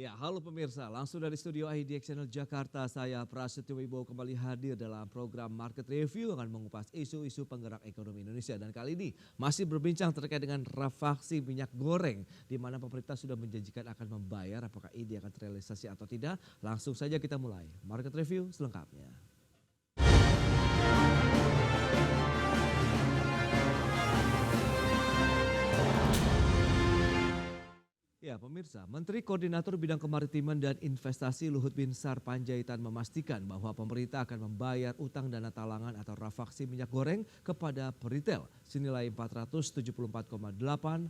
Ya, halo pemirsa, langsung dari studio IDX Channel Jakarta, saya Prasetyo Wibowo kembali hadir dalam program Market Review akan mengupas isu-isu penggerak ekonomi Indonesia. Dan kali ini masih berbincang terkait dengan rafaksi minyak goreng, di mana pemerintah sudah menjanjikan akan membayar, apakah ini akan terrealisasi atau tidak. Langsung saja kita mulai Market Review selengkapnya. Ya pemirsa, Menteri Koordinator Bidang Kemaritiman dan Investasi Luhut Binsar Panjaitan memastikan bahwa pemerintah akan membayar utang dana talangan atau rafaksi minyak goreng kepada peritel senilai 474,8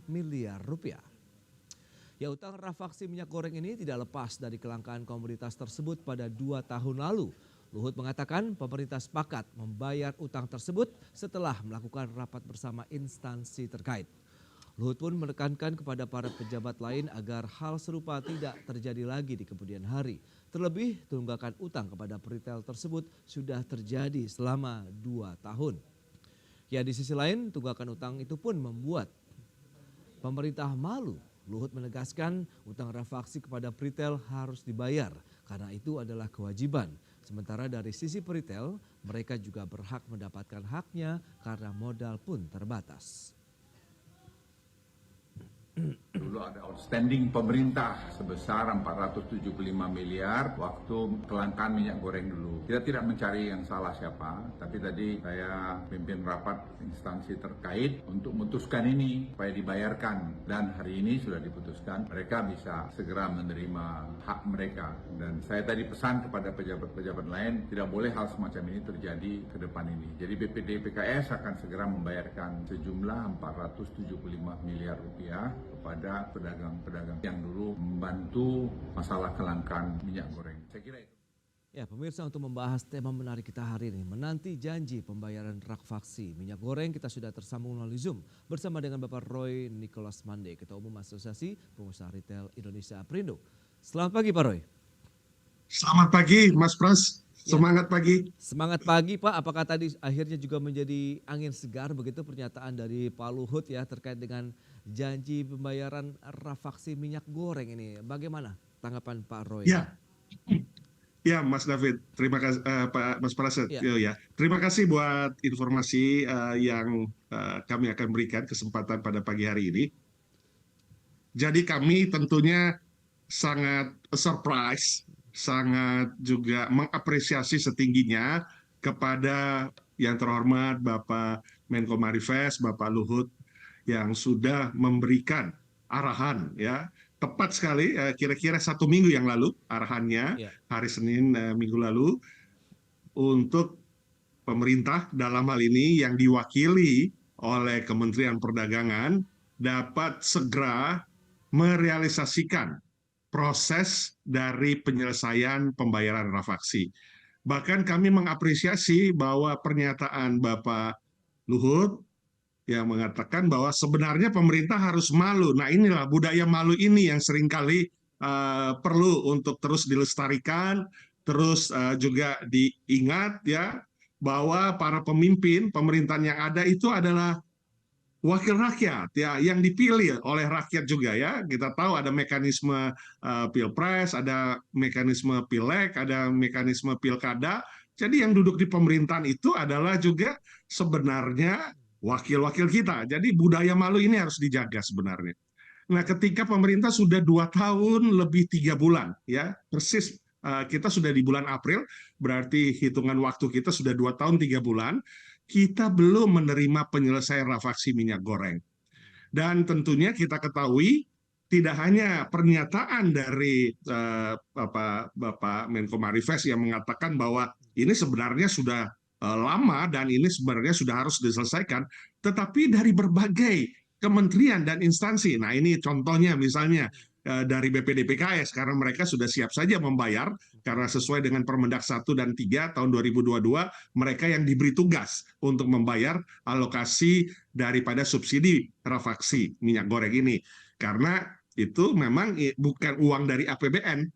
miliar rupiah. Ya, utang rafaksi minyak goreng ini tidak lepas dari kelangkaan komoditas tersebut pada 2 tahun lalu. Luhut mengatakan pemerintah sepakat membayar utang tersebut setelah melakukan rapat bersama instansi terkait. Luhut pun menekankan kepada para pejabat lain agar hal serupa tidak terjadi lagi di kemudian hari. Terlebih tunggakan utang kepada peritel tersebut sudah terjadi selama 2 tahun. Ya, di sisi lain tunggakan utang itu pun membuat pemerintah malu. Luhut menegaskan utang rafaksi kepada peritel harus dibayar karena itu adalah kewajiban. Sementara dari sisi peritel mereka juga berhak mendapatkan haknya karena modal pun terbatas. Dulu ada outstanding pemerintah sebesar 475 miliar waktu kelangkaan minyak goreng dulu. Kita tidak mencari yang salah siapa, tapi tadi saya pimpin rapat instansi terkait untuk memutuskan ini supaya dibayarkan. Dan hari ini sudah diputuskan, mereka bisa segera menerima hak mereka. Dan saya tadi pesan kepada pejabat-pejabat lain, tidak boleh hal semacam ini terjadi ke depan ini. Jadi BPD PKS akan segera membayarkan sejumlah 475 miliar rupiah kepada pedagang-pedagang yang dulu membantu masalah kelangkaan minyak goreng. Saya kira itu. Ya pemirsa, untuk membahas tema menarik kita hari ini, menanti janji pembayaran rafaksi minyak goreng, kita sudah tersambung melalui Zoom bersama dengan Bapak Roy Nicholas Mande, Ketua Umum Asosiasi Pengusaha Retail Indonesia Aprindo. Selamat pagi Pak Roy. Selamat pagi Mas Pras, semangat pagi. Semangat pagi Pak, apakah tadi akhirnya juga menjadi angin segar begitu pernyataan dari Pak Luhut ya terkait dengan janji pembayaran rafaksi minyak goreng ini. Bagaimana tanggapan Pak Roy? Ya Mas David, terima kasih Pak Mas Prasetyo ya. Terima kasih buat informasi yang kami akan berikan kesempatan pada pagi hari ini. Jadi kami tentunya sangat surprise, sangat juga mengapresiasi setingginya kepada yang terhormat Bapak Menko Marifest, Bapak Luhut yang sudah memberikan arahan ya tepat sekali kira-kira 1 minggu yang lalu arahannya hari Senin minggu lalu untuk pemerintah dalam hal ini yang diwakili oleh Kementerian Perdagangan dapat segera merealisasikan proses dari penyelesaian pembayaran rafaksi. Bahkan kami mengapresiasi bahwa pernyataan Bapak Luhut yang mengatakan bahwa sebenarnya pemerintah harus malu. Nah inilah budaya malu ini yang seringkali perlu untuk terus dilestarikan, terus juga diingat ya bahwa para pemimpin pemerintahan yang ada itu adalah wakil rakyat ya yang dipilih oleh rakyat juga ya. Kita tahu ada mekanisme pilpres, ada mekanisme pileg, ada mekanisme pilkada. Jadi yang duduk di pemerintahan itu adalah juga sebenarnya wakil-wakil kita. Jadi budaya malu ini harus dijaga sebenarnya. Nah, ketika pemerintah sudah 2 tahun lebih 3 bulan, ya persis kita sudah di bulan April, berarti hitungan waktu kita sudah 2 tahun 3 bulan, kita belum menerima penyelesaian rafaksi minyak goreng. Dan tentunya kita ketahui tidak hanya pernyataan dari Bapak Menko Marifest yang mengatakan bahwa ini sebenarnya sudah lama dan ini sebenarnya sudah harus diselesaikan, tetapi dari berbagai kementerian dan instansi. Nah ini contohnya misalnya dari BPD PKS karena mereka sudah siap saja membayar karena sesuai dengan Permendak 1 dan 3 tahun 2022 mereka yang diberi tugas untuk membayar alokasi daripada subsidi rafaksi minyak goreng ini karena itu memang bukan uang dari APBN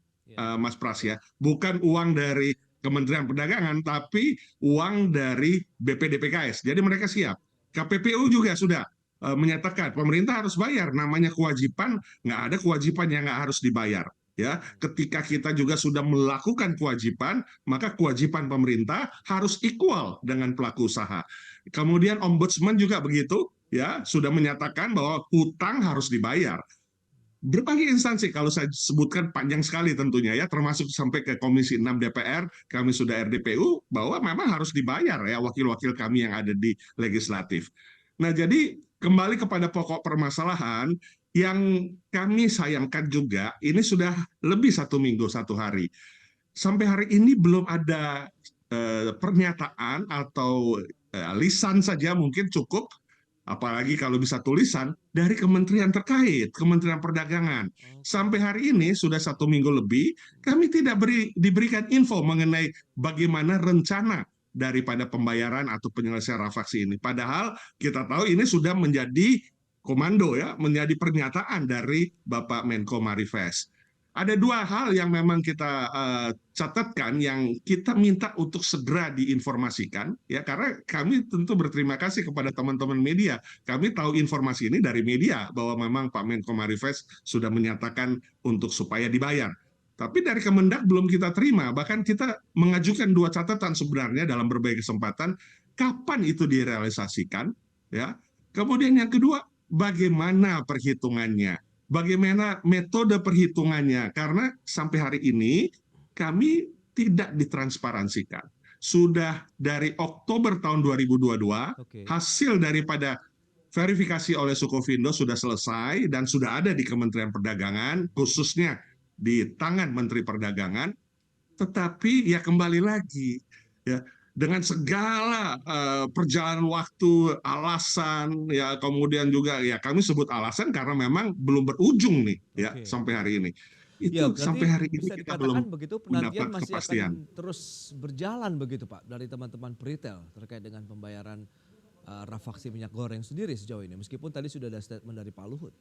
Mas Pras ya, bukan uang dari Kementerian Perdagangan, tapi uang dari BPD PKS. Jadi mereka siap. KPPU juga sudah menyatakan pemerintah harus bayar. Namanya kewajiban, nggak ada kewajiban yang nggak harus dibayar. Ya, ketika kita juga sudah melakukan kewajiban, maka kewajiban pemerintah harus equal dengan pelaku usaha. Kemudian Ombudsman juga begitu, ya, sudah menyatakan bahwa hutang harus dibayar. Berbagai instansi, kalau saya sebutkan panjang sekali tentunya ya, termasuk sampai ke Komisi 6 DPR, kami sudah RDPU, bahwa memang harus dibayar ya wakil-wakil kami yang ada di legislatif. Nah, jadi kembali kepada pokok permasalahan, yang kami sayangkan juga, ini sudah lebih 1 minggu, 1 hari. Sampai hari ini belum ada pernyataan atau lisan saja mungkin cukup, apalagi kalau bisa tulisan, dari kementerian terkait, Kementerian Perdagangan. Sampai hari ini sudah 1 minggu lebih, kami tidak diberikan info mengenai bagaimana rencana daripada pembayaran atau penyelesaian rafaksi ini. Padahal kita tahu ini sudah menjadi komando ya, menjadi pernyataan dari Bapak Menko Marifest. Ada 2 hal yang memang kita catatkan yang kita minta untuk segera diinformasikan ya, karena kami tentu berterima kasih kepada teman-teman media. Kami tahu informasi ini dari media bahwa memang Pak Menko Marifest sudah menyatakan untuk supaya dibayar. Tapi dari Kemendak belum kita terima, bahkan kita mengajukan 2 catatan sebenarnya dalam berbagai kesempatan, kapan itu direalisasikan ya. Kemudian yang kedua, bagaimana perhitungannya? Bagaimana metode perhitungannya? Karena sampai hari ini kami tidak ditransparansikan. Sudah dari Oktober tahun 2022, hasil daripada verifikasi oleh Sukovindo sudah selesai dan sudah ada di Kementerian Perdagangan, khususnya di tangan Menteri Perdagangan. Tetapi ya kembali lagi, ya, dengan segala perjalanan waktu, alasan, ya kemudian juga ya kami sebut alasan karena memang belum berujung nih ya sampai hari ini. Itu Ya, sampai hari ini bisa kita belum begitu mendapat penantian masih kepastian. akan terus berjalan begitu Pak dari teman-teman peritel terkait dengan pembayaran rafaksi minyak goreng sendiri sejauh ini, meskipun tadi sudah ada statement dari Pak Luhut.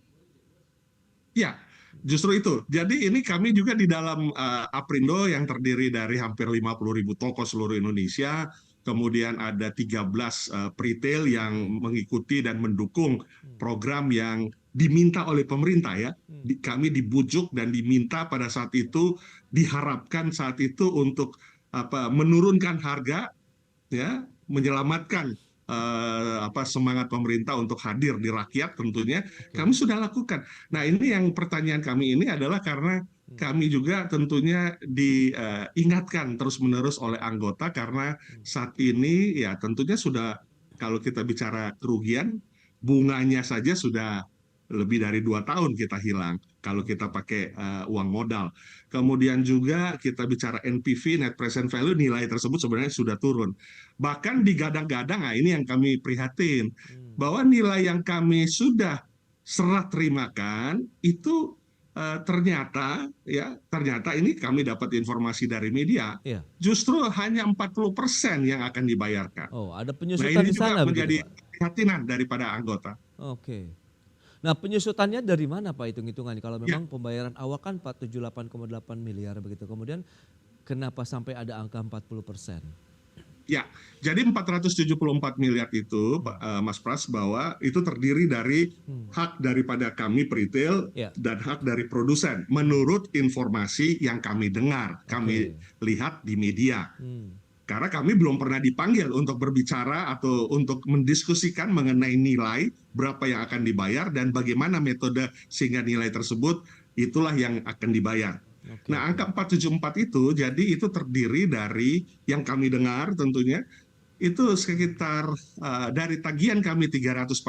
Ya, justru itu. Jadi ini kami juga di dalam Aprindo yang terdiri dari hampir 50.000 toko seluruh Indonesia, kemudian ada 13 peritel yang mengikuti dan mendukung program yang diminta oleh pemerintah ya. Kami dibujuk dan diminta pada saat itu, diharapkan saat itu untuk menurunkan harga, ya, menyelamatkan semangat pemerintah untuk hadir di rakyat tentunya. Kami sudah lakukan. Nah, ini yang pertanyaan kami ini adalah karena kami juga tentunya diingatkan terus-menerus oleh anggota karena saat ini ya tentunya sudah, kalau kita bicara kerugian, bunganya saja sudah lebih dari 2 tahun kita hilang kalau kita pakai uang modal. Kemudian juga kita bicara NPV, net present value, nilai tersebut sebenarnya sudah turun. Bahkan digadang-gadang, nah ini yang kami prihatin, bahwa nilai yang kami sudah serah terimakan itu ternyata ini kami dapat informasi dari media, justru hanya 40% yang akan dibayarkan. Oh, ada penyusutan di sana. Nah, ini juga menjadi keprihatinan daripada anggota. Oke. Nah, penyusutannya dari mana Pak hitung-hitungannya? Kalau memang pembayaran awal kan 478,8 miliar begitu. Kemudian kenapa sampai ada angka 40%? Ya, jadi 474 miliar itu Mas Pras, bahwa itu terdiri dari hak daripada kami peritel dan hak dari produsen menurut informasi yang kami dengar, kami lihat di media. Karena kami belum pernah dipanggil untuk berbicara atau untuk mendiskusikan mengenai nilai berapa yang akan dibayar dan bagaimana metode sehingga nilai tersebut itulah yang akan dibayar. Nah, angka 474 itu jadi itu terdiri dari yang kami dengar tentunya itu sekitar dari tagihan kami 344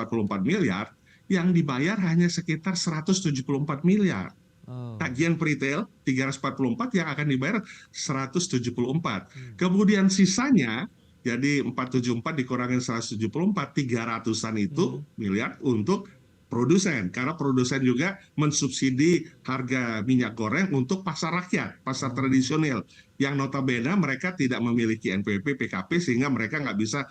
miliar yang dibayar hanya sekitar 174 miliar. Tagihan peritel 344 yang akan dibayar 174. Kemudian sisanya jadi 474 dikurangin 174, 300-an itu miliar untuk produsen, karena produsen juga mensubsidi harga minyak goreng untuk pasar rakyat, pasar tradisional yang notabene mereka tidak memiliki NPWP, PKP sehingga mereka nggak bisa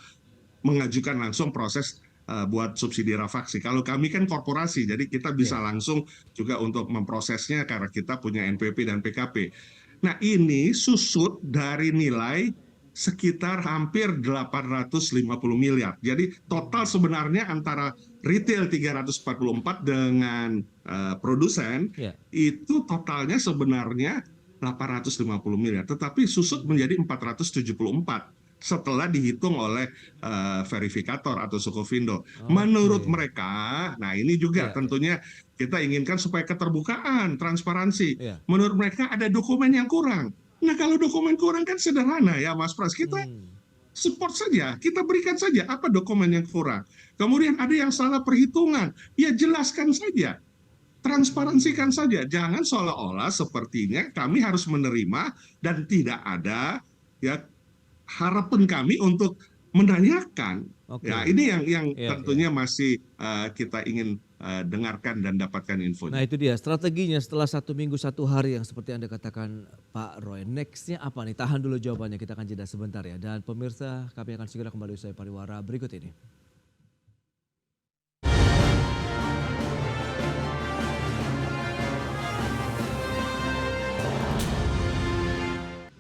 mengajukan langsung proses buat subsidi rafaksi. Kalau kami kan korporasi, jadi kita bisa langsung juga untuk memprosesnya karena kita punya NPWP dan PKP. Nah, ini susut dari nilai sekitar hampir 850 miliar. Jadi total sebenarnya antara retail 344 dengan produsen itu totalnya sebenarnya 850 miliar. Tetapi susut menjadi 474 setelah dihitung oleh verifikator atau Sukovindo. Menurut mereka, nah ini juga tentunya kita inginkan supaya keterbukaan, transparansi. Menurut mereka ada dokumen yang kurang. Nah kalau dokumen kurang kan sederhana ya Mas Pras, kita support saja, kita berikan saja apa dokumen yang kurang. Kemudian ada yang salah perhitungan, ya jelaskan saja, transparansikan saja. Jangan seolah-olah sepertinya kami harus menerima dan tidak ada ya harapan kami untuk menanyakan. Ya ini yang tentunya masih kita ingin dengarkan dan dapatkan info. Nah itu dia strateginya setelah 1 minggu 1 hari yang seperti Anda katakan Pak Roy. Nextnya apa nih? Tahan dulu jawabannya, kita akan jeda sebentar ya. Dan pemirsa, kami akan segera kembali usai pariwara berikut ini.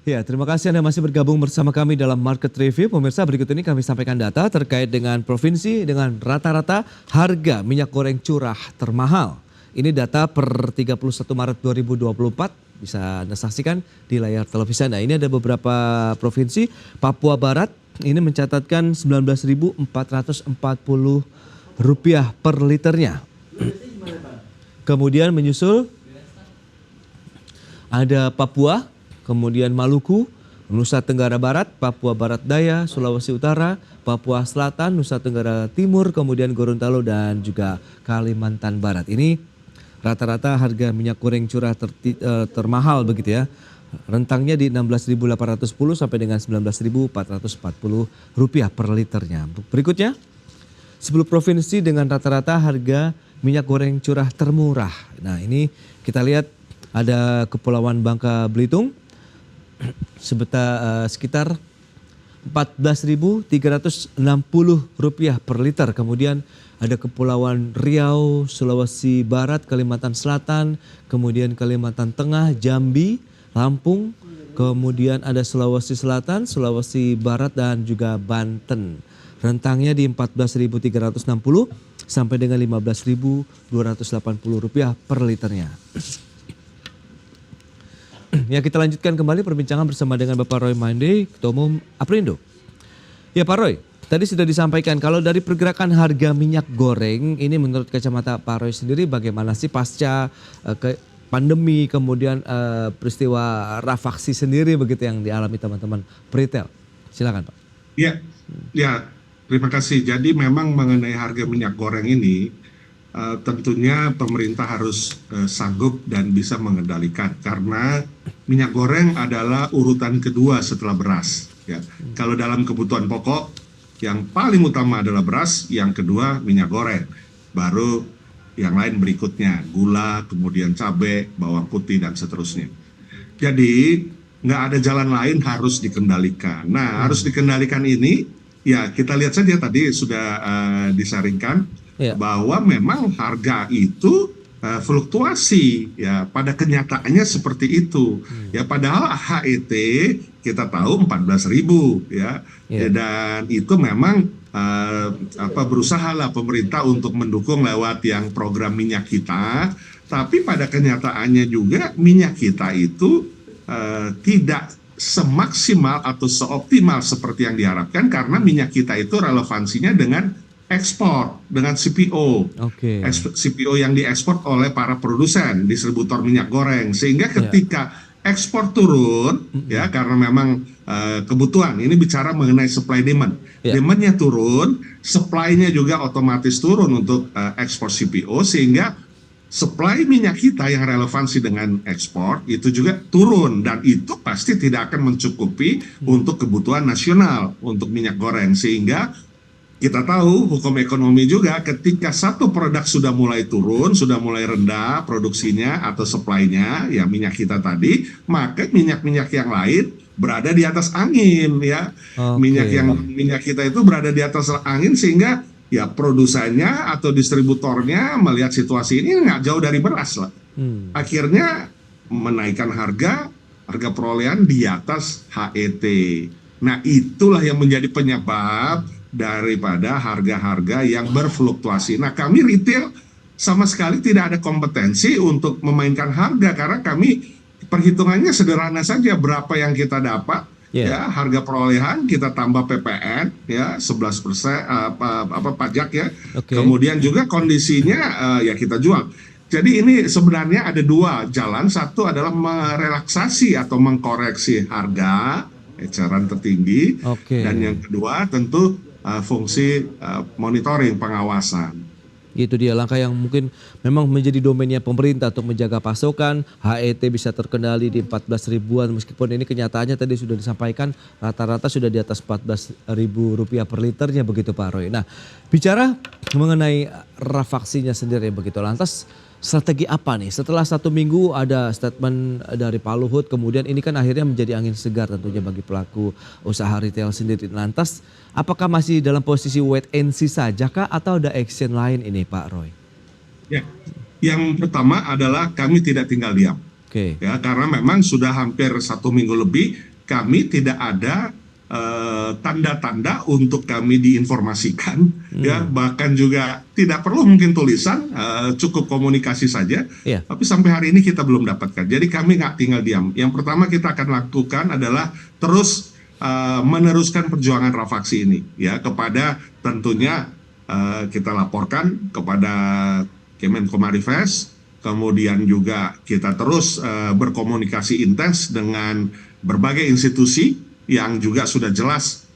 Ya, terima kasih Anda masih bergabung bersama kami dalam Market Review. Pemirsa, berikut ini kami sampaikan data terkait dengan provinsi dengan rata-rata harga minyak goreng curah termahal. Ini data per 31 Maret 2024, bisa Anda saksikan di layar televisi Anda. Ini ada beberapa provinsi. Papua Barat ini mencatatkan Rp19.440 per liternya. Kemudian menyusul ada Papua, kemudian Maluku, Nusa Tenggara Barat, Papua Barat Daya, Sulawesi Utara, Papua Selatan, Nusa Tenggara Timur, kemudian Gorontalo dan juga Kalimantan Barat. Ini rata-rata harga minyak goreng curah termahal begitu ya. Rentangnya di Rp16.810 sampai dengan Rp19.440 per liternya. Berikutnya, 10 provinsi dengan rata-rata harga minyak goreng curah termurah. Nah ini kita lihat ada Kepulauan Bangka Belitung, sekitar Rp14.360 per liter. Kemudian ada Kepulauan Riau, Sulawesi Barat, Kalimantan Selatan, kemudian Kalimantan Tengah, Jambi, Lampung, kemudian ada Sulawesi Selatan, Sulawesi Barat dan juga Banten. Rentangnya di Rp14.360 sampai dengan Rp15.280 per liternya. Ya, kita lanjutkan kembali perbincangan bersama dengan Bapak Roy Mainde, Ketua Umum Aprindo. Ya Pak Roy, tadi sudah disampaikan kalau dari pergerakan harga minyak goreng ini menurut kacamata Pak Roy sendiri bagaimana sih pasca pandemi kemudian peristiwa rafaksi sendiri begitu yang dialami teman-teman retail. Silakan Pak. Ya, terima kasih. Jadi memang mengenai harga minyak goreng ini tentunya pemerintah harus sanggup dan bisa mengendalikan karena minyak goreng adalah urutan kedua setelah beras. Ya. Kalau dalam kebutuhan pokok yang paling utama adalah beras, yang kedua minyak goreng, baru yang lain berikutnya gula, kemudian cabai, bawang putih dan seterusnya. Jadi nggak ada jalan lain, harus dikendalikan. Nah harus dikendalikan ini ya kita lihat saja tadi sudah disaringkan. Bahwa memang harga itu fluktuasi ya, pada kenyataannya seperti itu ya, padahal HET kita tahu 14.000 ya, dan itu memang berusahalah pemerintah untuk mendukung lewat yang program minyak kita, tapi pada kenyataannya juga minyak kita itu tidak semaksimal atau seoptimal seperti yang diharapkan karena minyak kita itu relevansinya dengan ekspor, dengan CPO, CPO yang diekspor oleh para produsen, distributor minyak goreng, sehingga ketika ekspor turun, ya karena memang kebutuhan, ini bicara mengenai supply demand, demandnya turun, supply-nya juga otomatis turun untuk ekspor CPO, sehingga supply minyak kita yang relevansi dengan ekspor itu juga turun, dan itu pasti tidak akan mencukupi untuk kebutuhan nasional untuk minyak goreng, sehingga kita tahu hukum ekonomi juga ketika satu produk sudah mulai turun, sudah mulai rendah produksinya atau supply-nya, ya minyak kita tadi, maka minyak-minyak yang lain berada di atas angin ya. Minyak kita itu berada di atas angin sehingga ya produsennya atau distributornya melihat situasi ini nggak jauh dari beras lah. Akhirnya menaikkan harga perolehan di atas HET. Nah, itulah yang menjadi penyebab daripada harga-harga yang berfluktuasi. Nah, kami retail sama sekali tidak ada kompetensi untuk memainkan harga karena kami perhitungannya sederhana saja, berapa yang kita dapat, Ya, ya harga perolehan kita tambah PPN ya 11% apa pajak ya. oke. Kemudian juga kondisinya ya kita jual. Jadi ini sebenarnya ada dua jalan. Satu adalah merelaksasi atau mengkoreksi harga eceran tertinggi, Oke. dan yang kedua tentu fungsi monitoring pengawasan. Itu dia langkah yang mungkin memang menjadi domainnya pemerintah untuk menjaga pasokan, HET bisa terkendali di 14 ribuan meskipun ini kenyataannya tadi sudah disampaikan rata-rata sudah di atas 14 ribu rupiah per liternya begitu Pak Roy. Nah bicara mengenai rafaksinya sendiri begitu, lantas strategi apa nih setelah 1 minggu ada statement dari Pak Luhut, kemudian ini kan akhirnya menjadi angin segar tentunya bagi pelaku usaha retail sendiri. Lantas apakah masih dalam posisi wait and see saja kah atau ada action lain ini Pak Roy? Ya, yang pertama adalah kami tidak tinggal diam. Oke. Ya, karena memang sudah hampir 1 minggu lebih kami tidak ada tanda-tanda untuk kami diinformasikan, ya bahkan juga tidak perlu mungkin tulisan, cukup komunikasi saja. Iya. Tapi sampai hari ini kita belum dapatkan. Jadi kami nggak tinggal diam. Yang pertama kita akan lakukan adalah terus meneruskan perjuangan rafaksi ini, ya kepada tentunya kita laporkan kepada Kemenkomarifes. Kemudian juga kita terus berkomunikasi intens dengan berbagai institusi yang juga sudah jelas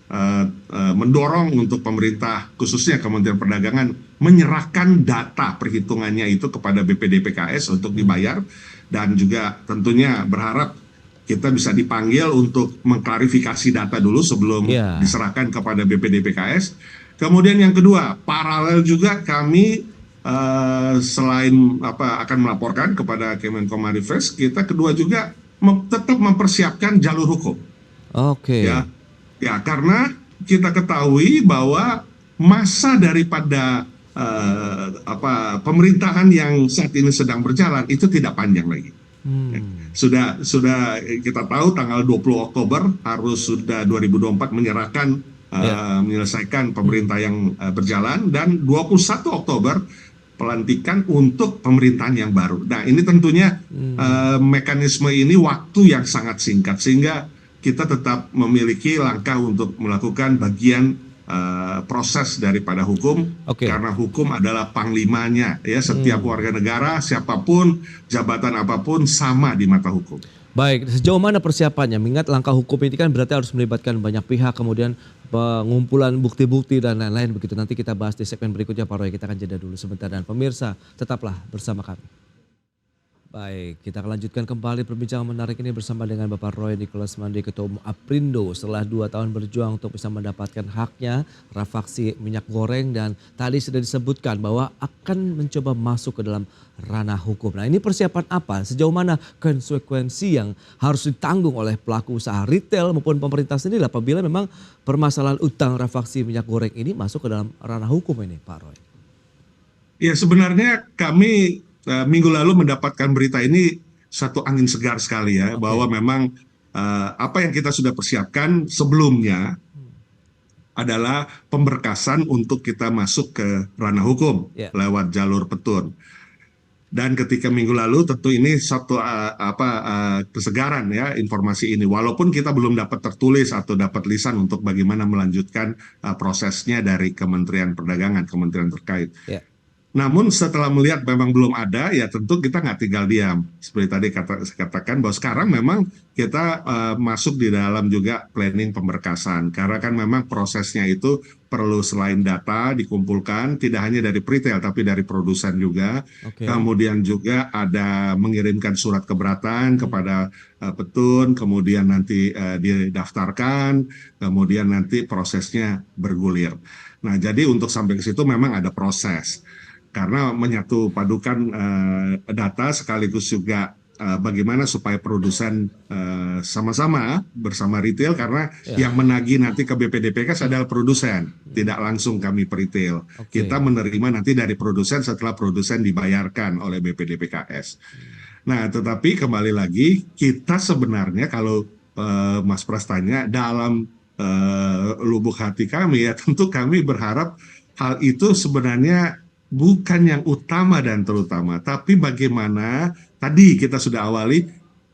mendorong untuk pemerintah khususnya Kementerian Perdagangan menyerahkan data perhitungannya itu kepada BPDPKS untuk dibayar, dan juga tentunya berharap kita bisa dipanggil untuk mengklarifikasi data dulu sebelum diserahkan kepada BPDPKS. Kemudian yang kedua, paralel juga kami selain akan melaporkan kepada Kemenkomarifes, kita kedua juga tetap mempersiapkan jalur hukum. Oke. Ya, karena kita ketahui bahwa masa daripada pemerintahan yang saat ini sedang berjalan itu tidak panjang lagi. Sudah kita tahu tanggal 20 Oktober harus sudah 2024 menyerahkan menyelesaikan pemerintah yang berjalan, dan 21 Oktober pelantikan untuk pemerintahan yang baru. Nah, ini tentunya mekanisme ini waktu yang sangat singkat sehingga kita tetap memiliki langkah untuk melakukan bagian proses daripada hukum, karena hukum adalah panglimanya, ya setiap warga negara siapapun jabatan apapun sama di mata hukum. Baik, sejauh mana persiapannya? Mengingat langkah hukum ini kan berarti harus melibatkan banyak pihak, kemudian pengumpulan bukti-bukti dan lain-lain begitu. Nanti kita bahas di segmen berikutnya Pak Roy. Kita akan jeda dulu sebentar dan pemirsa tetaplah bersama kami. Baik, kita akan lanjutkan kembali perbincangan menarik ini bersama dengan Bapak Roy Nicholas Mandi, Ketua Umum Aprindo. Setelah 2 tahun berjuang untuk bisa mendapatkan haknya rafaksi minyak goreng, dan tadi sudah disebutkan bahwa akan mencoba masuk ke dalam ranah hukum. Nah, ini persiapan apa? Sejauh mana konsekuensi yang harus ditanggung oleh pelaku usaha retail maupun pemerintah sendiri apabila memang permasalahan utang rafaksi minyak goreng ini masuk ke dalam ranah hukum ini, Pak Roy? Ya, sebenarnya kami minggu lalu mendapatkan berita ini satu angin segar sekali ya, bahwa memang apa yang kita sudah persiapkan sebelumnya adalah pemberkasan untuk kita masuk ke ranah hukum lewat jalur petun. Dan ketika minggu lalu tentu ini satu kesegaran ya informasi ini, walaupun kita belum dapat tertulis atau dapat lisan untuk bagaimana melanjutkan prosesnya dari Kementerian Perdagangan, kementerian terkait. Namun setelah melihat memang belum ada, ya tentu kita nggak tinggal diam. Seperti tadi saya katakan bahwa sekarang memang kita masuk di dalam juga planning pemberkasan. Karena kan memang prosesnya itu perlu selain data dikumpulkan, tidak hanya dari retail tapi dari produsen juga. Kemudian juga ada mengirimkan surat keberatan kepada petun, kemudian nanti didaftarkan, kemudian nanti prosesnya bergulir. Nah, jadi untuk sampai ke situ memang ada proses. Karena menyatu padukan data sekaligus juga bagaimana supaya produsen sama-sama bersama retail, karena yang menagih nanti ke BPDPKS adalah produsen, tidak langsung kami retail. Kita menerima nanti dari produsen setelah produsen dibayarkan oleh BPDPKS. Nah, tetapi kembali lagi kita sebenarnya kalau Mas Pras tanya, dalam lubuk hati kami ya, tentu kami berharap hal itu sebenarnya bukan yang utama dan terutama, tapi bagaimana tadi kita sudah awali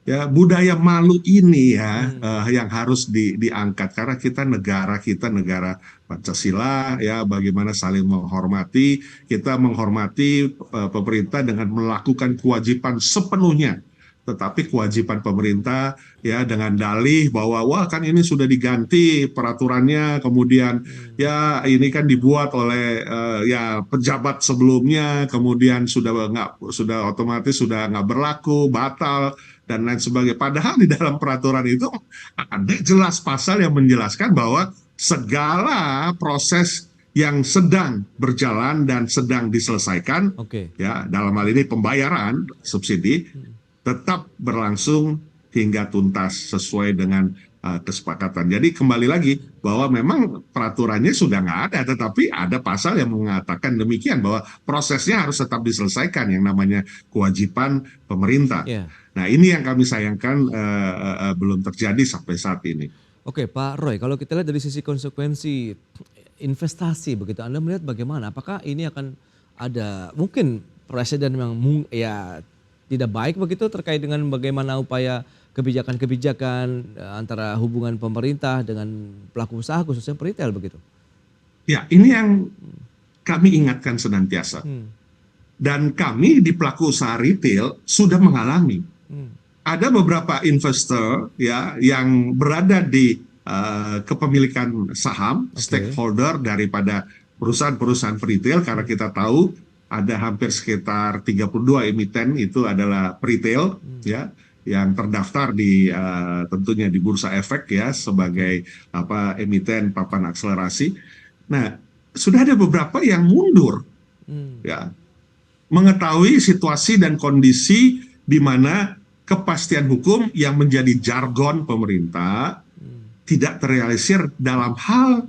ya, budaya malu ini ya yang harus diangkat, karena kita negara Pancasila ya, bagaimana saling menghormati, kita menghormati pemerintah dengan melakukan kewajiban sepenuhnya. Tetapi kewajiban pemerintah ya dengan dalih bahwa wah kan ini sudah diganti peraturannya, kemudian ya ini kan dibuat oleh ya pejabat sebelumnya, kemudian sudah otomatis sudah nggak berlaku, batal dan lain sebagainya. Padahal di dalam peraturan itu ada jelas pasal yang menjelaskan bahwa segala proses yang sedang berjalan dan sedang diselesaikan, ya dalam hal ini pembayaran subsidi, tetap berlangsung hingga tuntas sesuai dengan kesepakatan. Jadi kembali lagi bahwa memang peraturannya sudah nggak ada, tetapi ada pasal yang mengatakan demikian bahwa prosesnya harus tetap diselesaikan, yang namanya kewajiban pemerintah. Nah ini yang kami sayangkan belum terjadi sampai saat ini. Oke Pak Roy, kalau kita lihat dari sisi konsekuensi investasi begitu, Anda melihat bagaimana? Apakah ini akan ada mungkin presiden yang ya tidak baik begitu terkait dengan bagaimana upaya kebijakan-kebijakan antara hubungan pemerintah dengan pelaku usaha khususnya retail begitu? Ya, ini yang kami ingatkan senantiasa. Dan kami di pelaku usaha retail sudah mengalami. Ada beberapa investor ya yang berada di kepemilikan saham, stakeholder daripada perusahaan-perusahaan retail, karena kita tahu ada hampir sekitar 32 emiten itu adalah retail ya yang terdaftar di tentunya di Bursa Efek ya sebagai emiten papan akselerasi. Nah, sudah ada beberapa yang mundur ya, mengetahui situasi dan kondisi di mana kepastian hukum yang menjadi jargon pemerintah tidak terrealisir dalam hal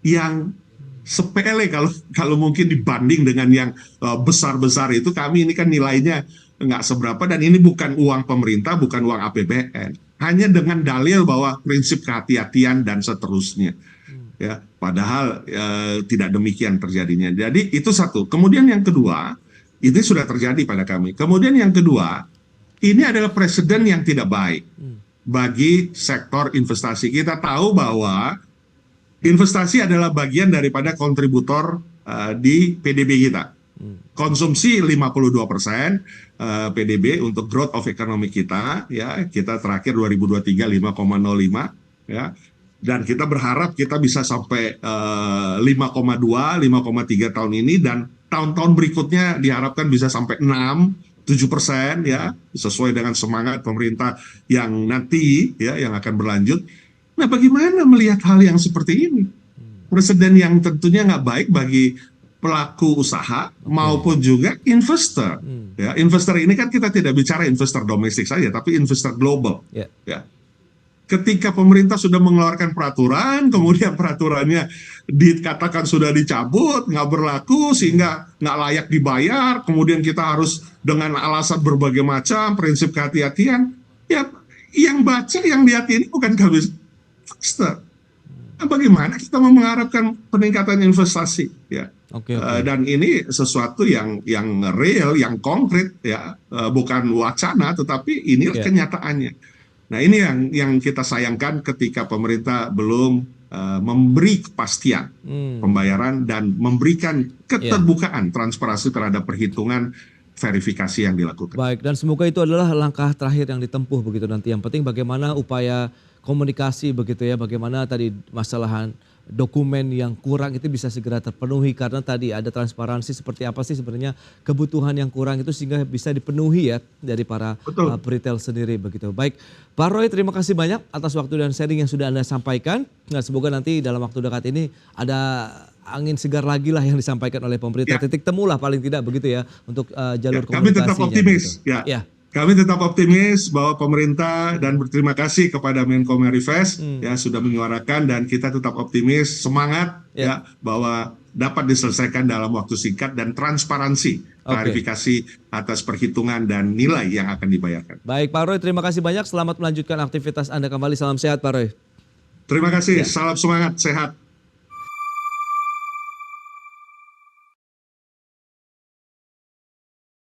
yang sepele kalau mungkin dibanding dengan yang besar-besar itu. Kami ini kan nilainya nggak seberapa, dan ini bukan uang pemerintah, bukan uang APBN, hanya dengan dalil bahwa prinsip kehati-hatian dan seterusnya ya, padahal tidak demikian terjadinya. Jadi itu satu. Kemudian yang kedua, itu sudah terjadi pada kami. Kemudian yang kedua, ini adalah presiden yang tidak baik bagi sektor investasi. Kita tahu bahwa investasi adalah bagian daripada kontributor di PDB kita. Konsumsi 52% PDB untuk growth of economy kita, ya kita terakhir 2023 5,05 ya, dan kita berharap kita bisa sampai 5,2, 5,3 tahun ini, dan tahun-tahun berikutnya diharapkan bisa sampai 6-7% ya, sesuai dengan semangat pemerintah yang nanti ya yang akan berlanjut. Nah, bagaimana melihat hal yang seperti ini? Presiden yang tentunya nggak baik bagi pelaku usaha maupun juga investor. Ya, investor ini kan kita tidak bicara investor domestik saja, tapi investor global. Ya. Ketika pemerintah sudah mengeluarkan peraturan, kemudian peraturannya dikatakan sudah dicabut, nggak berlaku, sehingga nggak layak dibayar, kemudian kita harus dengan alasan berbagai macam, prinsip kehati-hatian, ya yang baca, yang lihat ini bukan kami investor. Nah, bagaimana kita mau mengharapkan peningkatan investasi? Ya. Dan ini sesuatu yang real, yang konkret, ya, bukan wacana, tetapi ini kenyataannya. Nah, ini yang kita sayangkan ketika pemerintah belum memberi kepastian pembayaran dan memberikan keterbukaan, transparansi terhadap perhitungan verifikasi yang dilakukan. Baik, dan semoga itu adalah langkah terakhir yang ditempuh begitu nanti. Yang penting bagaimana upaya komunikasi begitu ya, bagaimana tadi masalah dokumen yang kurang itu bisa segera terpenuhi, karena tadi ada transparansi seperti apa sih sebenarnya kebutuhan yang kurang itu sehingga bisa dipenuhi ya dari para retail sendiri begitu. Baik, Pak Roy, terima kasih banyak atas waktu dan sharing yang sudah Anda sampaikan. Nah, semoga nanti dalam waktu dekat ini ada angin segar lagi lah yang disampaikan oleh pemerintah. Titik temu lah paling tidak begitu ya untuk jalur komunikasinya. Kami tetap optimis gitu. ya. Kami tetap optimis bahwa pemerintah, dan berterima kasih kepada Menko Marifest ya sudah menyuarakan, dan kita tetap optimis, semangat ya bahwa dapat diselesaikan dalam waktu singkat dan transparansi klarifikasi atas perhitungan dan nilai yang akan dibayarkan. Baik Pak Roy, terima kasih banyak. Selamat melanjutkan aktivitas Anda kembali. Salam sehat Pak Roy. Terima kasih, Ya. salam semangat, sehat.